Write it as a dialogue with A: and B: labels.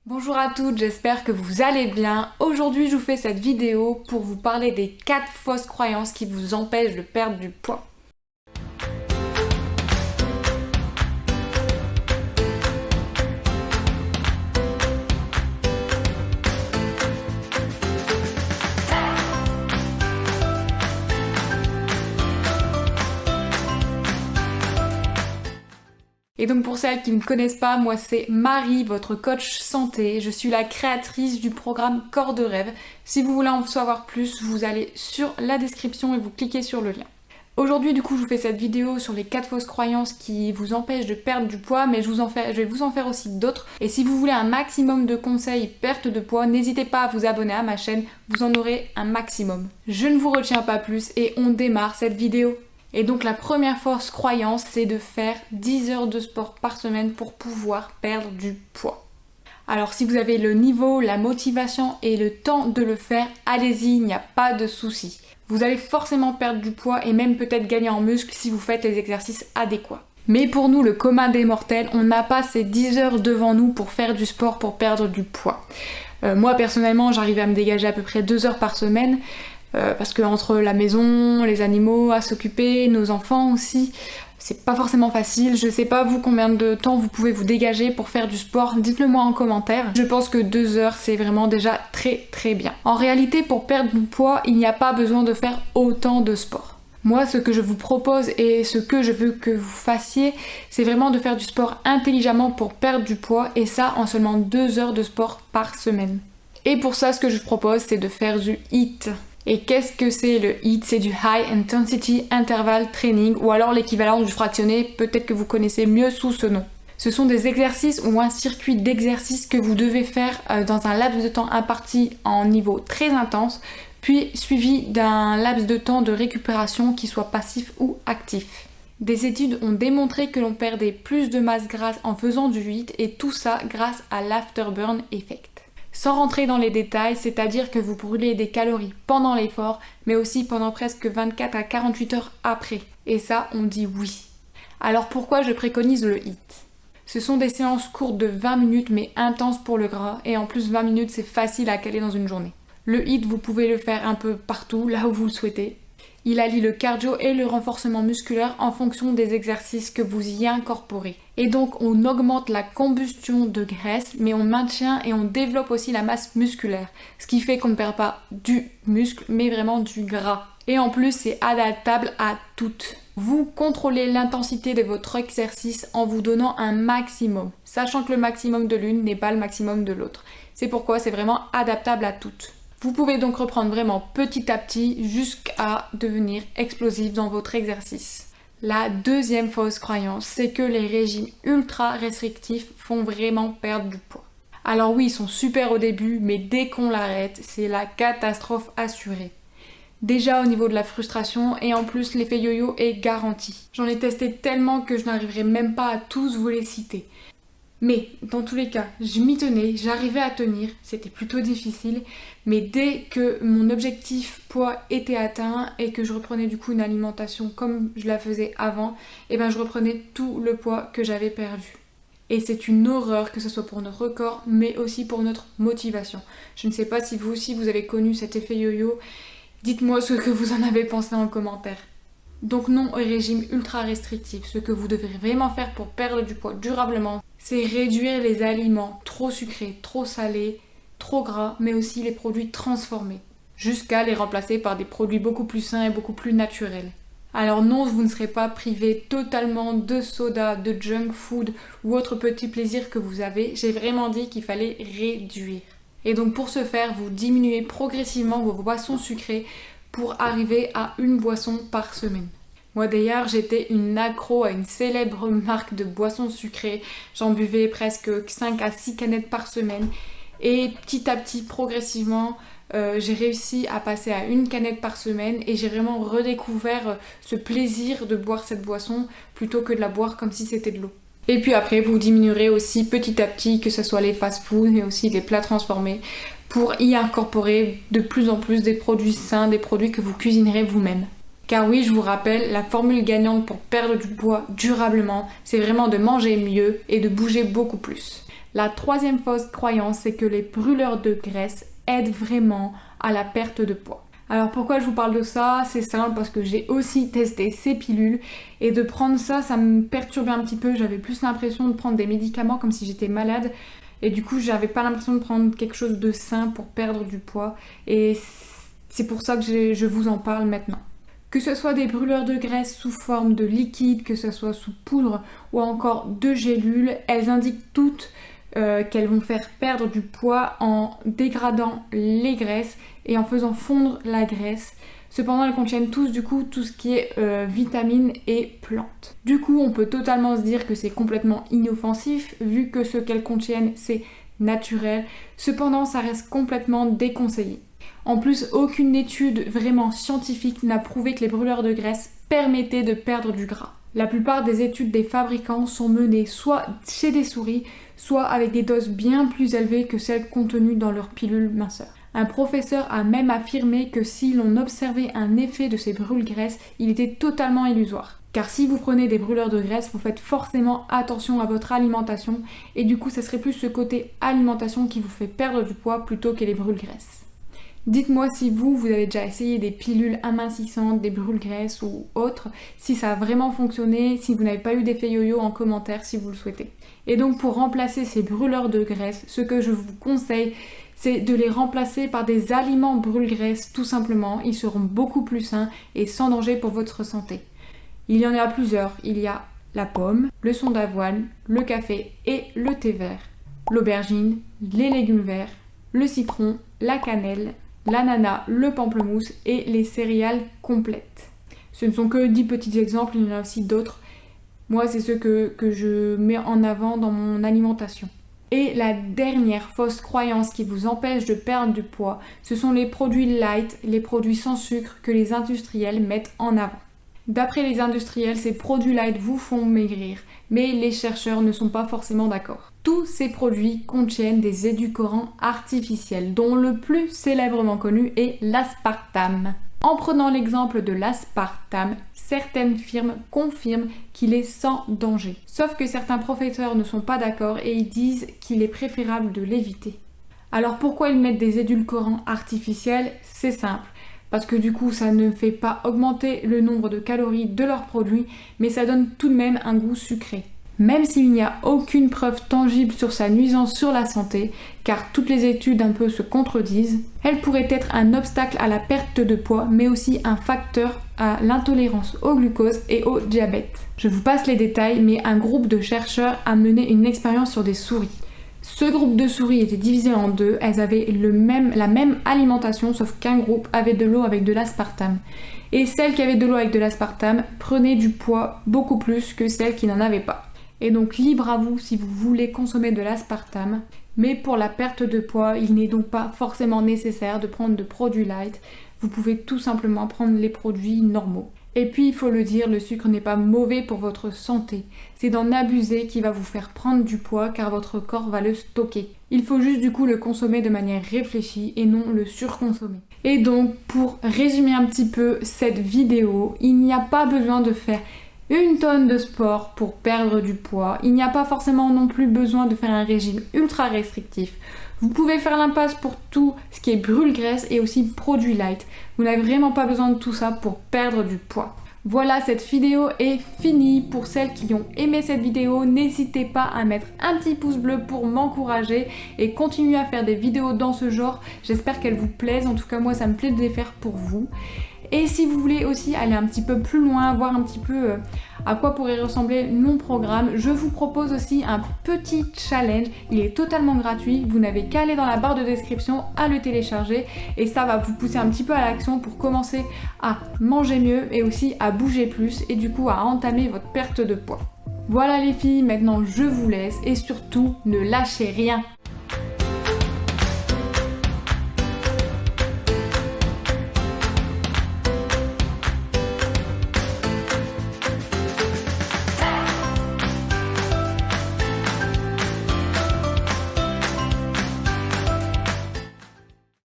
A: Bonjour à toutes, j'espère que vous allez bien. Aujourd'hui, je vous fais cette vidéo pour vous parler des 4 fausses croyances qui vous empêchent de perdre du poids. Et donc pour celles qui ne me connaissent pas, moi c'est Marie, votre coach santé. Je suis la créatrice du programme Corps de rêve. Si vous voulez en savoir plus, vous allez sur la description et vous cliquez sur le lien. Aujourd'hui du coup je vous fais cette vidéo sur les 4 fausses croyances qui vous empêchent de perdre du poids, mais je vais vous en faire aussi d'autres. Et si vous voulez un maximum de conseils perte de poids, n'hésitez pas à vous abonner à ma chaîne, vous en aurez un maximum. Je ne vous retiens pas plus et on démarre cette vidéo. Et donc la première fausse croyance, c'est de faire 10 heures de sport par semaine pour pouvoir perdre du poids. Alors si vous avez le niveau, la motivation et le temps de le faire, allez-y, il n'y a pas de souci. Vous allez forcément perdre du poids et même peut-être gagner en muscle si vous faites les exercices adéquats. Mais pour nous, le commun des mortels, on n'a pas ces 10 heures devant nous pour faire du sport, pour perdre du poids. Moi personnellement, j'arrivais à me dégager à peu près 2 heures par semaine. Parce que entre la maison, les animaux à s'occuper, nos enfants aussi, c'est pas forcément facile. Je sais pas vous combien de temps vous pouvez vous dégager pour faire du sport, dites-le moi en commentaire. Je pense que 2 heures c'est vraiment déjà très bien. En réalité pour perdre du poids, il n'y a pas besoin de faire autant de sport. Moi ce que je vous propose et ce que je veux que vous fassiez, c'est vraiment de faire du sport intelligemment pour perdre du poids et ça en seulement 2 heures de sport par semaine. Et pour ça ce que je vous propose c'est de faire du HIIT. Et qu'est-ce que c'est le HIIT? C'est du High Intensity Interval Training ou alors l'équivalent du fractionné, peut-être que vous connaissez mieux sous ce nom. Ce sont des exercices ou un circuit d'exercices que vous devez faire dans un laps de temps imparti en niveau très intense, puis suivi d'un laps de temps de récupération qui soit passif ou actif. Des études ont démontré que l'on perdait plus de masse grasse en faisant du HIIT et tout ça grâce à l'afterburn effect. Sans rentrer dans les détails, c'est-à-dire que vous brûlez des calories pendant l'effort, mais aussi pendant presque 24 à 48 heures après. Et ça, on dit oui. Alors pourquoi je préconise le HIIT? Ce sont des séances courtes de 20 minutes mais intenses pour le gras, et en plus 20 minutes c'est facile à caler dans une journée. Le HIIT, vous pouvez le faire un peu partout, là où vous le souhaitez. Il allie le cardio et le renforcement musculaire en fonction des exercices que vous y incorporez. Et donc on augmente la combustion de graisse, mais on maintient et on développe aussi la masse musculaire. Ce qui fait qu'on ne perd pas du muscle, mais vraiment du gras. Et en plus c'est adaptable à toutes. Vous contrôlez l'intensité de votre exercice en vous donnant un maximum, sachant que le maximum de l'une n'est pas le maximum de l'autre. C'est pourquoi c'est vraiment adaptable à toutes. Vous pouvez donc reprendre vraiment petit à petit jusqu'à devenir explosif dans votre exercice. La deuxième fausse croyance, c'est que les régimes ultra restrictifs font vraiment perdre du poids. Alors oui, ils sont super au début, mais dès qu'on l'arrête, c'est la catastrophe assurée. Déjà au niveau de la frustration et en plus l'effet yo-yo est garanti. J'en ai testé tellement que je n'arriverai même pas à tous vous les citer. Mais dans tous les cas, je m'y tenais, j'arrivais à tenir, c'était plutôt difficile, mais dès que mon objectif poids était atteint et que je reprenais du coup une alimentation comme je la faisais avant, et ben je reprenais tout le poids que j'avais perdu. Et c'est une horreur que ce soit pour notre corps, mais aussi pour notre motivation. Je ne sais pas si vous aussi vous avez connu cet effet yo-yo, dites-moi ce que vous en avez pensé en commentaire. Donc non au régime ultra restrictif, ce que vous devez vraiment faire pour perdre du poids durablement, c'est réduire les aliments trop sucrés, trop salés, trop gras, mais aussi les produits transformés, jusqu'à les remplacer par des produits beaucoup plus sains et beaucoup plus naturels. Alors non, vous ne serez pas privé totalement de soda, de junk food ou autre petit plaisir que vous avez, j'ai vraiment dit qu'il fallait réduire. Et donc pour ce faire, vous diminuez progressivement vos boissons sucrées pour arriver à une boisson par semaine. Moi d'ailleurs j'étais une accro à une célèbre marque de boissons sucrées, j'en buvais presque 5 à 6 canettes par semaine et petit à petit progressivement j'ai réussi à passer à une canette par semaine et j'ai vraiment redécouvert ce plaisir de boire cette boisson plutôt que de la boire comme si c'était de l'eau. Et puis après vous diminuerez aussi petit à petit, que ce soit les fast-foods mais aussi les plats transformés, pour y incorporer de plus en plus des produits sains, des produits que vous cuisinerez vous-même. Car oui, je vous rappelle, la formule gagnante pour perdre du poids durablement, c'est vraiment de manger mieux et de bouger beaucoup plus. La troisième fausse croyance, c'est que les brûleurs de graisse aident vraiment à la perte de poids. Alors pourquoi je vous parle de ça? C'est simple, parce que j'ai aussi testé ces pilules et de prendre ça, ça me perturbait un petit peu. J'avais plus l'impression de prendre des médicaments comme si j'étais malade et du coup j'avais pas l'impression de prendre quelque chose de sain pour perdre du poids et c'est pour ça que je vous en parle maintenant. Que ce soit des brûleurs de graisse sous forme de liquide, que ce soit sous poudre ou encore de gélules, elles indiquent toutes qu'elles vont faire perdre du poids en dégradant les graisses et en faisant fondre la graisse. Cependant, elles contiennent tous du coup tout ce qui est vitamines et plantes. Du coup, on peut totalement se dire que c'est complètement inoffensif vu que ce qu'elles contiennent c'est naturel. Cependant, ça reste complètement déconseillé. En plus, aucune étude vraiment scientifique n'a prouvé que les brûleurs de graisse permettaient de perdre du gras. La plupart des études des fabricants sont menées soit chez des souris, soit avec des doses bien plus élevées que celles contenues dans leurs pilules minceurs. Un professeur a même affirmé que si l'on observait un effet de ces brûle-graisses, il était totalement illusoire. Car si vous prenez des brûleurs de graisse, vous faites forcément attention à votre alimentation et du coup, ça serait plus ce côté alimentation qui vous fait perdre du poids plutôt que les brûle-graisses. Dites-moi si vous avez déjà essayé des pilules amincissantes, des brûle-graisses ou autres, si ça a vraiment fonctionné, si vous n'avez pas eu d'effet yo-yo en commentaire si vous le souhaitez. Et donc pour remplacer ces brûleurs de graisse, ce que je vous conseille, c'est de les remplacer par des aliments brûle-graisse tout simplement. Ils seront beaucoup plus sains et sans danger pour votre santé. Il y en a plusieurs. Il y a la pomme, le son d'avoine, le café et le thé vert, l'aubergine, les légumes verts, le citron, la cannelle, l'ananas, le pamplemousse et les céréales complètes. Ce ne sont que 10 petits exemples, il y en a aussi d'autres. Moi, c'est ceux que je mets en avant dans mon alimentation. Et la dernière fausse croyance qui vous empêche de perdre du poids, ce sont les produits light, les produits sans sucre que les industriels mettent en avant. D'après les industriels, ces produits light vous font maigrir, mais les chercheurs ne sont pas forcément d'accord. Tous ces produits contiennent des édulcorants artificiels, dont le plus célèbrement connu est l'aspartame. En prenant l'exemple de l'aspartame, certaines firmes confirment qu'il est sans danger. Sauf que certains professeurs ne sont pas d'accord et ils disent qu'il est préférable de l'éviter. Alors pourquoi ils mettent des édulcorants artificiels? C'est simple. Parce que du coup ça ne fait pas augmenter le nombre de calories de leurs produits, mais ça donne tout de même un goût sucré. Même s'il n'y a aucune preuve tangible sur sa nuisance sur la santé, car toutes les études un peu se contredisent, elle pourrait être un obstacle à la perte de poids, mais aussi un facteur à l'intolérance au glucose et au diabète. Je vous passe les détails, mais un groupe de chercheurs a mené une expérience sur des souris. Ce groupe de souris était divisé en deux, elles avaient la même alimentation, sauf qu'un groupe avait de l'eau avec de l'aspartame. Et celles qui avaient de l'eau avec de l'aspartame prenaient du poids beaucoup plus que celles qui n'en avaient pas. Et donc libre à vous si vous voulez consommer de l'aspartame, mais pour la perte de poids, il n'est donc pas forcément nécessaire de prendre de produits light, vous pouvez tout simplement prendre les produits normaux. Et puis il faut le dire, le sucre n'est pas mauvais pour votre santé. C'est d'en abuser qui va vous faire prendre du poids car votre corps va le stocker. Il faut juste du coup le consommer de manière réfléchie et non le surconsommer. Et donc pour résumer un petit peu cette vidéo, il n'y a pas besoin de faire une tonne de sport pour perdre du poids. Il n'y a pas forcément non plus besoin de faire un régime ultra restrictif. Vous pouvez faire l'impasse pour tout ce qui est brûle-graisse et aussi produits light. Vous n'avez vraiment pas besoin de tout ça pour perdre du poids. Voilà, cette vidéo est finie. Pour celles qui ont aimé cette vidéo, n'hésitez pas à mettre un petit pouce bleu pour m'encourager et continuer à faire des vidéos dans ce genre. J'espère qu'elles vous plaisent. En tout cas, moi, ça me plaît de les faire pour vous. Et si vous voulez aussi aller un petit peu plus loin, voir un petit peu à quoi pourrait ressembler mon programme, je vous propose aussi un petit challenge. Il est totalement gratuit, vous n'avez qu'à aller dans la barre de description, à le télécharger et ça va vous pousser un petit peu à l'action pour commencer à manger mieux et aussi à bouger plus et du coup à entamer votre perte de poids. Voilà les filles, maintenant je vous laisse et surtout ne lâchez rien.